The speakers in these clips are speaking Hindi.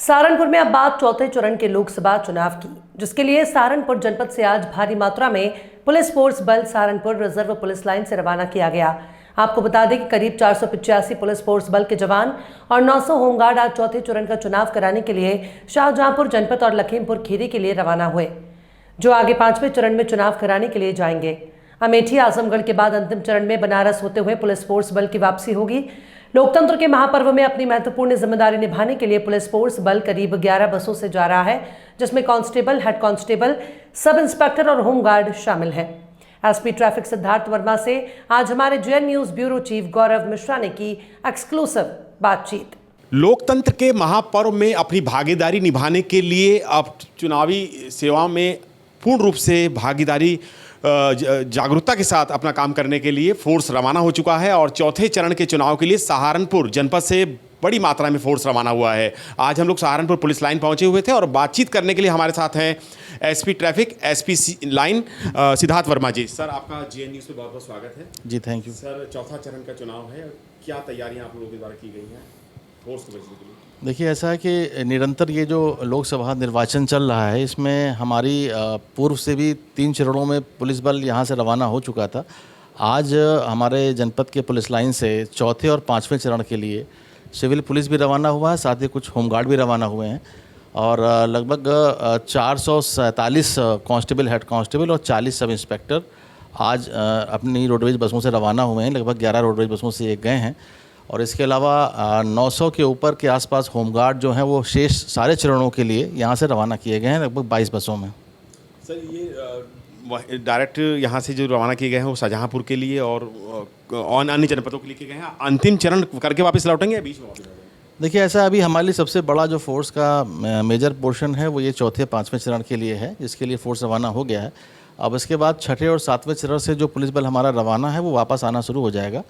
सहारनपुर में अब बात चौथे चरण के लोकसभा चुनाव की, जिसके लिए सहारनपुर जनपद से आज भारी मात्रा में पुलिस फोर्स बल सहारनपुर रिजर्व पुलिस लाइन से रवाना किया गया। आपको बता दें कि करीब 485 पुलिस फोर्स बल के जवान और 900 होमगार्ड आज चौथे चरण का चुनाव कराने के लिए शाहजहांपुर जनपद और लखीमपुर खीरी के लिए रवाना हुए, जो आगे 5वें चरण में चुनाव कराने के लिए जाएंगे। अमेठी आजमगढ़ के बाद अंतिम चरण में बनारस होते हुए पुलिस फोर्स बल की वापसी होगी। लोकतंत्र के महापर्व में अपनी महत्वपूर्ण जिम्मेदारी निभाने के लिए पुलिस फोर्स बल करीब 11 बसों से जा रहा है, जिसमें constable, head constable, sub inspector और होमगार्ड शामिल हैं। एसपी ट्रैफिक सिद्धार्थ वर्मा से आज हमारे जेएन न्यूज ब्यूरो चीफ गौरव मिश्रा ने की एक्सक्लूसिव बातचीत। लोकतंत्र के महापर्व में अपनी भागीदारी निभाने के लिए अब चुनावी सेवा में पूर्ण रूप से भागीदारी जागरूकता के साथ अपना काम करने के लिए फोर्स रवाना हो चुका है और चौथे चरण के चुनाव के लिए सहारनपुर जनपद से बड़ी मात्रा में फोर्स रवाना हुआ है। आज हम लोग सहारनपुर पुलिस लाइन पहुंचे हुए थे और बातचीत करने के लिए हमारे साथ हैं SP traffic, SP line Siddharth Varma ji. Sir, आपका जेएन न्यूज़ पे बहुत बहुत स्वागत है जी। Thank you sir. चौथा चरण का चुनाव है, क्या तैयारियां आप लोगों के द्वारा की गई हैं फोर्स को बचने के लिए? देखिए, ऐसा है कि निरंतर ये जो लोकसभा निर्वाचन चल रहा है, इसमें हमारी पूर्व से भी 3 चरणों में पुलिस बल यहाँ से रवाना हो चुका था। आज हमारे जनपद के पुलिस लाइन से चौथे और 5वें चरण के लिए सिविल पुलिस भी रवाना हुआ है, साथ ही कुछ होमगार्ड भी रवाना हुए हैं और लगभग 447 कांस्टेबल, हेड कांस्टेबल और 40 सब इंस्पेक्टर आज अपनी रोडवेज बसों से रवाना हुए हैं। लगभग 11 रोडवेज बसों से एक गए हैं और इसके अलावा 900 के ऊपर के आसपास होमगार्ड जो हैं वो शेष सारे चरणों के लिए यहाँ से रवाना किए गए हैं, लगभग 22 बसों में। सर, ये डायरेक्ट यहाँ से जो रवाना किए गए हैं वो शाहजहांपुर के लिए और अन्य जनपदों के लिए किए गए हैं। अंतिम चरण करके वापस लौटेंगे या बीच में वापस लौटेंगे? देखिए, ऐसा अभी हमारे लिए सबसे बड़ा जो फोर्स का मेजर पोर्शन है वो ये चौथे 5वें चरण के लिए है, जिसके लिए फोर्स रवाना हो गया है। अब इसके बाद छठे और 7वें चरण से जो पुलिस बल हमारा रवाना है वो वापस आना शुरू हो जाएगा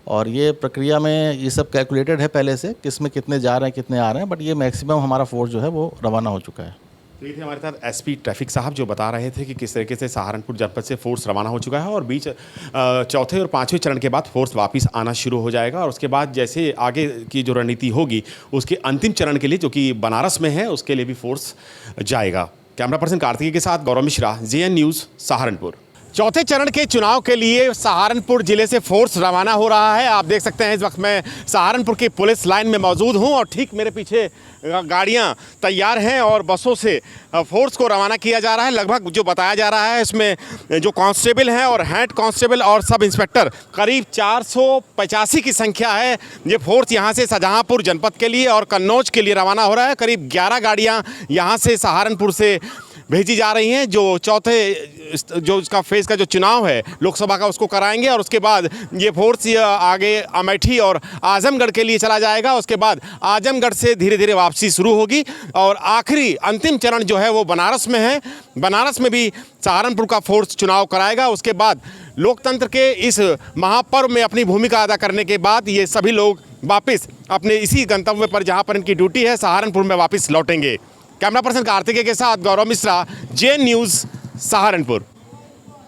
और ये प्रक्रिया में ये सब कैलकुलेटेड है पहले से, किसमें कितने जा रहे हैं कितने आ रहे हैं, बट ये मैक्सिमम हमारा फोर्स जो है वो रवाना हो चुका है। तो ये थे हमारे साथ एसपी ट्रैफिक साहब जो बता रहे थे कि किस तरीके से सहारनपुर जनपद से फोर्स रवाना हो चुका है और बीच चौथे और 5वें चरण के बाद फोर्स वापस आना शुरू हो जाएगा और उसके बाद जैसे आगे की जो रणनीति होगी उसके अंतिम चरण के लिए जो कि बनारस में है उसके लिए भी फोर्स जाएगा। कैमरा पर्सन कार्तिकेय के साथ गौरव मिश्रा, जेएन न्यूज़, सहारनपुर। चौथे चरण के चुनाव के लिए सहारनपुर जिले से फोर्स रवाना हो रहा है। आप देख सकते हैं इस वक्त मैं सहारनपुर की पुलिस लाइन में मौजूद हूं और ठीक मेरे पीछे गाड़ियां तैयार हैं और बसों से फोर्स को रवाना किया जा रहा है। लगभग जो बताया जा रहा है इसमें जो कांस्टेबल हैं और हेड कांस्टेबल और सब इंस्पेक्टर करीब 485 की संख्या है। ये फोर्स यहां से शाहजहांपुर जनपद के लिए और कन्नौज के लिए रवाना हो रहा है। करीब 11 गाड़ियाँ यहाँ से सहारनपुर से भेजी जा रही हैं जो चौथे जो इसका फेज़ का जो चुनाव है लोकसभा का उसको कराएंगे और उसके बाद ये फोर्स आगे अमेठी और आजमगढ़ के लिए चला जाएगा। उसके बाद आजमगढ़ से धीरे धीरे वापसी शुरू होगी और आखिरी अंतिम चरण जो है वो बनारस में है। बनारस में भी सहारनपुर का फोर्स चुनाव कराएगा। उसके बाद लोकतंत्र के इस महापर्व में अपनी भूमिका अदा करने के बाद ये सभी लोग वापस अपने इसी गंतव्य पर जहाँ पर इनकी ड्यूटी है सहारनपुर में वापस लौटेंगे। कैमरा पर्सन कार्तिकेय के साथ गौरव मिश्रा, जेएन न्यूज़, सहारनपुर।